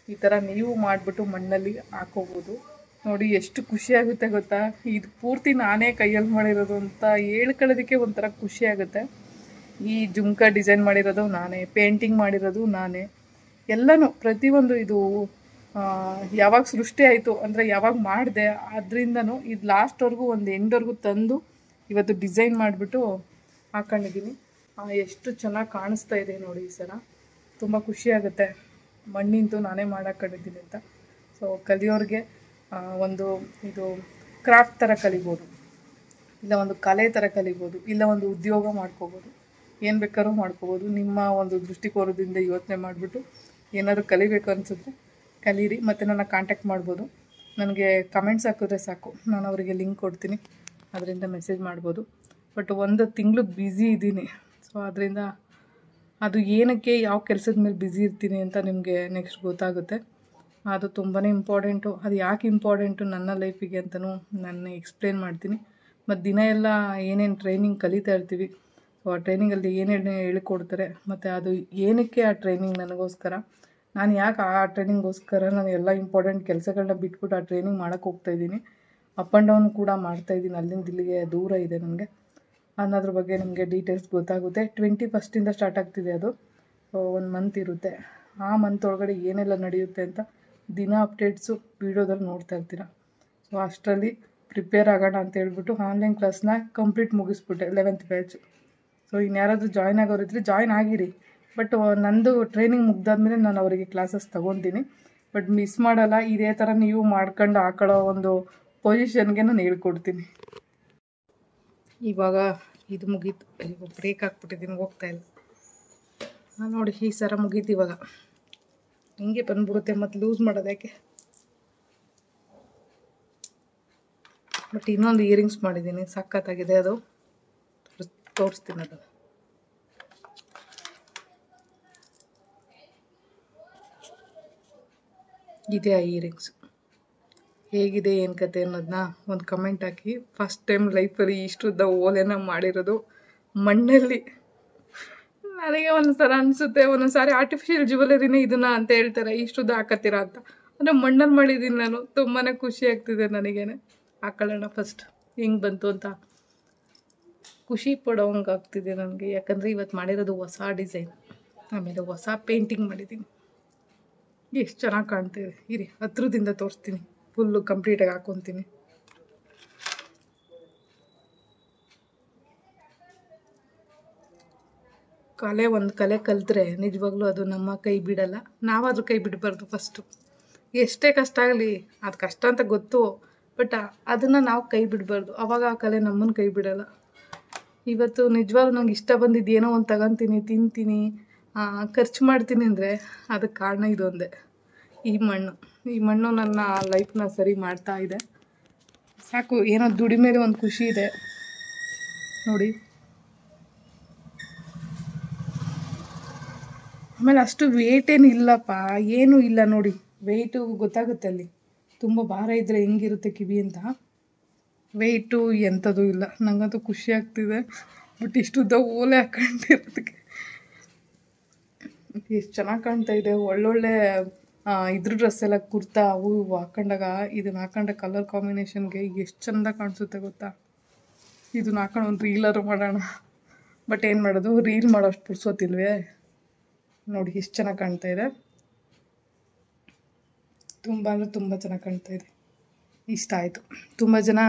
ಈ ಥರ ನೀವು ಮಾಡಿಬಿಟ್ಟು ಮಣ್ಣಲ್ಲಿ ಹಾಕೋಬೋದು. ನೋಡಿ ಎಷ್ಟು ಖುಷಿಯಾಗುತ್ತೆ ಗೊತ್ತಾ. ಇದು ಪೂರ್ತಿ ನಾನೇ ಕೈಯಲ್ಲಿ ಮಾಡಿರೋದು ಅಂತ ಹೇಳ್ಕೊಳ್ಳೋದಕ್ಕೆ ಒಂಥರ ಖುಷಿಯಾಗುತ್ತೆ. ಈ ಜುಮ್ಕ ಡಿಸೈನ್ ಮಾಡಿರೋದು ನಾನೇ, ಪೇಂಟಿಂಗ್ ಮಾಡಿರೋದು ನಾನೇ, ಎಲ್ಲನೂ ಪ್ರತಿಯೊಂದು ಇದು ಯಾವಾಗ ಸೃಷ್ಟಿ ಆಯಿತು ಅಂದರೆ ಯಾವಾಗ ಮಾಡಿದೆ ಅದರಿಂದನೂ ಇದು ಲಾಸ್ಟ್ವರೆಗೂ ಒಂದು ಎಂಡ್ವರೆಗೂ ತಂದು ಇವತ್ತು ಡಿಸೈನ್ ಮಾಡಿಬಿಟ್ಟು ಹಾಕ್ಕೊಂಡಿದ್ದೀನಿ. ಎಷ್ಟು ಚೆನ್ನಾಗಿ ಕಾಣಿಸ್ತಾ ಇದೆ ನೋಡಿ ಈ ಸಲ. ತುಂಬ ಖುಷಿಯಾಗುತ್ತೆ ಮಣ್ಣಿಂದು ನಾನೇ ಮಾಡಾಕೊಂಡಿದ್ದೀನಿ ಅಂತ. ಸೊ ಕಲಿಯೋರಿಗೆ ಒಂದು ಇದು ಕ್ರಾಫ್ಟ್ ಥರ ಕಲಿಬೋದು, ಇಲ್ಲ ಒಂದು ಕಲೆ ಥರ ಕಲಿಬೋದು, ಇಲ್ಲ ಒಂದು ಉದ್ಯೋಗ ಮಾಡ್ಕೋಬೋದು, ಏನು ಬೇಕಾದ್ರೂ ಮಾಡ್ಕೋಬೋದು. ನಿಮ್ಮ ಒಂದು ದೃಷ್ಟಿಕೋನದಿಂದ ಯೋಚನೆ ಮಾಡಿಬಿಟ್ಟು ಏನಾದರೂ ಕಲಿಬೇಕು ಅನಿಸಿದ್ರೆ ಕಲೀರಿ. ಮತ್ತು ನನ್ನ ಕಾಂಟ್ಯಾಕ್ಟ್ ಮಾಡ್ಬೋದು. ನನಗೆ ಕಮೆಂಟ್ಸ್ ಹಾಕಿದ್ರೆ ಸಾಕು, ನಾನು ಅವರಿಗೆ ಲಿಂಕ್ ಕೊಡ್ತೀನಿ, ಅದರಿಂದ ಮೆಸೇಜ್ ಮಾಡ್ಬೋದು. ಬಟ್ ಒಂದು ತಿಂಗಳು ಬ್ಯುಸಿ ಇದ್ದೀನಿ. ಸೊ ಅದರಿಂದ ಅದು ಏನಕ್ಕೆ ಯಾವ ಕೆಲಸದ ಮೇಲೆ ಬ್ಯುಸಿ ಇರ್ತೀನಿ ಅಂತ ನಿಮಗೆ ನೆಕ್ಸ್ಟ್ ಗೊತ್ತಾಗುತ್ತೆ. ಅದು ತುಂಬಾ ಇಂಪಾರ್ಟೆಂಟು. ಅದು ಯಾಕೆ ಇಂಪಾರ್ಟೆಂಟು ನನ್ನ ಲೈಫಿಗೆ ಅಂತಲೂ ನಾನು ಎಕ್ಸ್ಪ್ಲೇನ್ ಮಾಡ್ತೀನಿ. ಮತ್ತು ದಿನ ಎಲ್ಲ ಏನೇನು ಟ್ರೈನಿಂಗ್ ಕಲಿತಾ ಇರ್ತೀವಿ, ಸೊ ಆ ಟ್ರೈನಿಂಗಲ್ಲಿ ಏನೇನು ಹೇಳಿಕೊಡ್ತಾರೆ, ಮತ್ತು ಅದು ಏನಕ್ಕೆ ಆ ಟ್ರೈನಿಂಗ್ ನನಗೋಸ್ಕರ, ನಾನು ಯಾಕೆ ಆ ಟ್ರೈನಿಂಗೋಸ್ಕರ ನಾನು ಎಲ್ಲ ಇಂಪಾರ್ಟೆಂಟ್ ಕೆಲಸಗಳನ್ನ ಬಿಟ್ಬಿಟ್ಟು ಆ ಟ್ರೈನಿಂಗ್ ಮಾಡೋಕ್ಕೆ ಹೋಗ್ತಾಯಿದ್ದೀನಿ. ಅಪ್ ಆ್ಯಂಡ್ ಡೌನ್ ಕೂಡ ಮಾಡ್ತಾಯಿದ್ದೀನಿ, ಅಲ್ಲಿಂದ ಇಲ್ಲಿಗೆ ದೂರ ಇದೆ ನನಗೆ ಅನ್ನೋದ್ರ ಬಗ್ಗೆ ನಿಮಗೆ ಡೀಟೇಲ್ಸ್ ಗೊತ್ತಾಗುತ್ತೆ. 21st ಸ್ಟಾರ್ಟ್ ಆಗ್ತಿದೆ ಅದು. ಸೊ 1 ಮಂತ್ ಇರುತ್ತೆ. ಆ ಮಂತ್ ಒಳಗಡೆ ಏನೆಲ್ಲ ನಡೆಯುತ್ತೆ ಅಂತ ದಿನ ಅಪ್ಡೇಟ್ಸು ವೀಡಿಯೋದಲ್ಲಿ ನೋಡ್ತಾ ಇರ್ತೀರ. ಸೊ ಅಷ್ಟರಲ್ಲಿ ಪ್ರಿಪೇರ್ ಆಗೋಣ ಅಂತ ಹೇಳ್ಬಿಟ್ಟು ಆನ್ಲೈನ್ ಕ್ಲಾಸ್ನ ಕಂಪ್ಲೀಟ್ ಮುಗಿಸ್ಬಿಟ್ಟೆ 11th ಬ್ಯಾಚು. ಸೊ ಇನ್ಯಾರಾದರೂ ಜಾಯ್ನ್ ಆಗೋರಿದ್ರೆ ಜಾಯ್ನ್ ಆಗಿರಿ. ಬಟ್ ನಂದು ಟ್ರೈನಿಂಗ್ ಮುಗ್ದಾದ್ಮೇಲೆ ನಾನು ಅವರಿಗೆ ಕ್ಲಾಸಸ್ ತೊಗೊತೀನಿ. ಬಟ್ ಮಿಸ್ ಮಾಡಲ್ಲ. ಇದೇ ಥರ ನೀವು ಮಾಡ್ಕೊಂಡು ಹಾಕೊಳ್ಳೋ ಒಂದು ಪೊಸಿಷನ್ಗೆ ನಾನು ಹೇಳ್ಕೊಡ್ತೀನಿ. ಇವಾಗ ಇದು ಮುಗೀತು, ಬ್ರೇಕ್ ಹಾಕ್ಬಿಟ್ಟಿದ್ದೀನಿ, ಹೋಗ್ತಾಯಿಲ್ಲ. ನೋಡಿ ಈ ಸರ ಮುಗೀತು. ಇವಾಗ ಹಿಂಗೆ ಬಂದ್ಬಿಡುತ್ತೆ, ಮತ್ತು ಲೂಸ್ ಮಾಡೋದು ಯಾಕೆ. ಬಟ್ ಇನ್ನೊಂದು ಇಯರಿಂಗ್ಸ್ ಮಾಡಿದ್ದೀನಿ, ಸಖತ್ತಾಗಿದೆ. ಅದು ತೋರಿಸ್ತೀನಿ. ಅದು ಇದೆ ಆ ಇಯರಿಂಗ್ಸ್. ಹೇಗಿದೆ ಏನು ಕತೆ ಅನ್ನೋದನ್ನ ಒಂದು ಕಮೆಂಟ್ ಹಾಕಿ. ಫಸ್ಟ್ ಟೈಮ್ ಲೈಫಲ್ಲಿ ಇಷ್ಟುದ್ದ ಓಲೆನ ಮಾಡಿರೋದು ಮಣ್ಣಲ್ಲಿ. ನನಗೆ ಒಂದ್ಸಲ ಅನಿಸುತ್ತೆ, ಒಂದೊಂದು ಸಾರಿ ಆರ್ಟಿಫಿಷಿಯಲ್ ಜ್ಯುವೆಲರಿನೇ ಇದನ್ನ ಅಂತ ಹೇಳ್ತಾರೆ, ಇಷ್ಟುದ್ದ ಹಾಕತ್ತೀರಾ ಅಂತ. ಅಂದರೆ ಮಣ್ಣಲ್ಲಿ ಮಾಡಿದ್ದೀನಿ ನಾನು. ತುಂಬಾ ಖುಷಿ ಆಗ್ತಿದೆ ನನಗೇನೆ. ಹಾಕೊಳ್ಳೋಣ ಫಸ್ಟ್ ಹೆಂಗೆ ಬಂತು ಅಂತ ಖುಷಿ ಪಡೋಂಗೆ ಆಗ್ತಿದೆ ನನಗೆ. ಯಾಕಂದರೆ ಇವತ್ತು ಮಾಡಿರೋದು ಹೊಸ ಡಿಸೈನ್, ಆಮೇಲೆ ಹೊಸ ಪೇಂಟಿಂಗ್ ಮಾಡಿದ್ದೀನಿ. ಎಷ್ಟು ಚೆನ್ನಾಗಿ ಕಾಣ್ತಿದೆ. ಇರಿ ಹತ್ರದಿಂದ ತೋರಿಸ್ತೀನಿ, ಫುಲ್ಲು ಕಂಪ್ಲೀಟಾಗಿ ಹಾಕ್ಕೊತೀನಿ. ಒಂದು ಕಲೆ ಕಲಿತ್ರೆ ನಿಜವಾಗ್ಲೂ ಅದು ನಮ್ಮ ಕೈ ಬಿಡಲ್ಲ. ನಾವಾದರೂ ಕೈ ಬಿಡಬಾರ್ದು. ಫಸ್ಟು ಎಷ್ಟೇ ಕಷ್ಟ ಆಗಲಿ, ಅದು ಕಷ್ಟ ಅಂತ ಗೊತ್ತು, ಬಟ್ ಅದನ್ನು ನಾವು ಕೈ ಬಿಡಬಾರ್ದು. ಆವಾಗ ಆ ಕಲೆ ನಮ್ಮನ್ನು ಕೈ ಬಿಡಲ್ಲ. ಇವತ್ತು ನಿಜವಾಗ್ಲೂ ನಂಗೆ ಇಷ್ಟ ಬಂದಿದ್ದು ಏನೋ ಒಂದು ತಗೊತೀನಿ, ತಿಂತೀನಿ, ಖರ್ಚು ಮಾಡ್ತೀನಿ ಅಂದರೆ ಅದಕ್ಕೆ ಕಾರಣ ಇದೊಂದೇ, ಈ ಮಣ್ಣು ನನ್ನ ಲೈಫ್ನ ಸರಿ ಮಾಡ್ತಾ ಇದೆ. ಸಾಕು, ಏನೋ ದುಡಿಮೇಲೆ ಒಂದು ಖುಷಿ ಇದೆ ನೋಡಿ. ಆಮೇಲೆ ಅಷ್ಟು ವೇಟ್ ಏನು ಇಲ್ಲಪ್ಪ, ಏನೂ ಇಲ್ಲ ನೋಡಿ. ವೆಯ್ಟು ಗೊತ್ತಾಗುತ್ತೆ ಅಲ್ಲಿ, ತುಂಬ ಭಾರ ಇದ್ದರೆ ಹೆಂಗಿರುತ್ತೆ ಕಿವಿ ಅಂತ. ವೆಯ್ಟು ಎಂಥದ್ದು ಇಲ್ಲ. ನನಗಂತೂ ಖುಷಿ ಆಗ್ತಿದೆ. ಬಟ್ ಇಷ್ಟುದ್ದ ಓಲೆ ಹಾಕೊಂಡಿರೋದಕ್ಕೆ ಎಷ್ಟು ಚೆನ್ನಾಗಿ ಕಾಣ್ತಾ ಇದೆ. ಒಳ್ಳೊಳ್ಳೆ ಇದ್ರ ಡ್ರೆಸ್ ಎಲ್ಲ ಕುರ್ತಾ ಅವು ಇವು ಹಾಕೊಂಡಾಗ, ಇದನ್ನ ಹಾಕೊಂಡ ಕಲರ್ ಕಾಂಬಿನೇಷನ್ಗೆ ಎಷ್ಟು ಚೆಂದ ಕಾಣಿಸುತ್ತೆ ಗೊತ್ತಾ. ಇದನ್ನ ಹಾಕೊಂಡು ಒಂದು ರೀಲಾರು ಮಾಡೋಣ. ಬಟ್ ಏನು ಮಾಡೋದು, ರೀಲ್ ಮಾಡೋಷ್ಟು ಪುರ್ಸೋತಿಲ್ವೇ. ನೋಡಿ ಎಷ್ಟು ಚೆನ್ನಾಗಿ ಕಾಣ್ತಾ ಇದೆ. ತುಂಬ ಅಂದರೆ ತುಂಬ ಚೆನ್ನಾಗಿ ಕಾಣ್ತಾ ಇದೆ. ಇಷ್ಟ ಆಯಿತು. ತುಂಬ ಜನ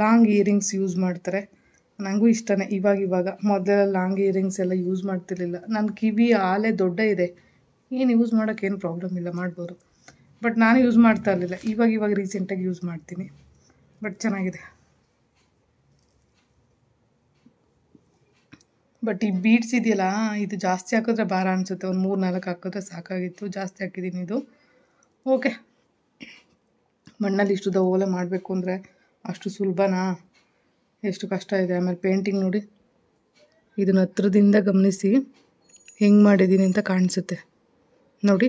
ಲಾಂಗ್ ಇಯರಿಂಗ್ಸ್ ಯೂಸ್ ಮಾಡ್ತಾರೆ. ನನಗೂ ಇಷ್ಟನೇ. ಇವಾಗ ಮೊದಲೆಲ್ಲ ಲಾಂಗ್ ಇಯರಿಂಗ್ಸ್ ಎಲ್ಲ ಯೂಸ್ ಮಾಡ್ತಿರ್ಲಿಲ್ಲ. ನನ್ನ ಕಿವಿ ಆಲೆ ದೊಡ್ಡ ಇದೆ, ಏನು ಯೂಸ್ ಮಾಡೋಕ್ಕೇನು ಪ್ರಾಬ್ಲಮ್ ಇಲ್ಲ, ಮಾಡ್ಬೋದು. ಬಟ್ ನಾನು ಯೂಸ್ ಮಾಡ್ತಾ ಇರಲಿಲ್ಲ. ಇವಾಗ ರೀಸೆಂಟಾಗಿ ಯೂಸ್ ಮಾಡ್ತೀನಿ. ಬಟ್ ಚೆನ್ನಾಗಿದೆ. ಬಟ್ ಈ ಬೀಡ್ಸ್ ಇದೆಯಲ್ಲ, ಇದು ಜಾಸ್ತಿ ಹಾಕಿದ್ರೆ ಭಾರ ಅನಿಸುತ್ತೆ. ಒಂದು 3-4 ಹಾಕಿದ್ರೆ ಸಾಕಾಗಿತ್ತು, ಜಾಸ್ತಿ ಹಾಕಿದ್ದೀನಿ ಇದು. ಓಕೆ, ಮಣ್ಣಲ್ಲಿ ಇಷ್ಟು ಓಲೆ ಮಾಡಬೇಕು ಅಂದರೆ ಅಷ್ಟು ಸುಲಭನಾ? ಎಷ್ಟು ಕಷ್ಟ ಇದೆ. ಆಮೇಲೆ ಪೇಂಟಿಂಗ್ ನೋಡಿ, ಇದನ್ನ ಹತ್ರದಿಂದ ಗಮನಿಸಿ ಹೆಂಗೆ ಮಾಡಿದ್ದೀನಿ ಅಂತ ಕಾಣಿಸುತ್ತೆ ನೋಡಿ.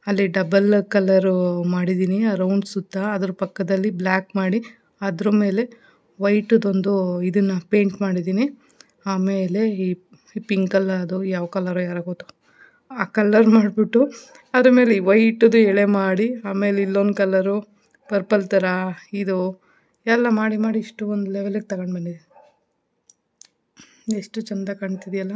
ಅಲ್ಲಿ ಡಬಲ್ ಕಲರು ಮಾಡಿದ್ದೀನಿ ಆ ರೌಂಡ್ ಸುತ್ತ, ಅದ್ರ ಪಕ್ಕದಲ್ಲಿ ಬ್ಲ್ಯಾಕ್ ಮಾಡಿ ಅದ್ರ ಮೇಲೆ ವೈಟದೊಂದು ಇದನ್ನು ಪೇಂಟ್ ಮಾಡಿದ್ದೀನಿ. ಆಮೇಲೆ ಈ ಪಿಂಕ್ ಕಲರ್, ಅದು ಯಾವ ಕಲರು ಯಾರೋ ಗೊತ್ತು, ಆ ಕಲರ್ ಮಾಡಿಬಿಟ್ಟು ಅದ್ರ ಮೇಲೆ ಈ ವೈಟದು ಎಳೆ ಮಾಡಿ, ಆಮೇಲೆ ಇಲ್ಲೊಂದು ಕಲರು ಪರ್ಪಲ್ ಥರ ಇದು ಎಲ್ಲ ಮಾಡಿ ಇಷ್ಟು ಒಂದು ಲೆವೆಲಿಗೆ ತಗೊಂಡು ಬಂದಿದ್ದೀನಿ. ಎಷ್ಟು ಚೆಂದ ಕಾಣ್ತಿದೆಯಲ್ಲ.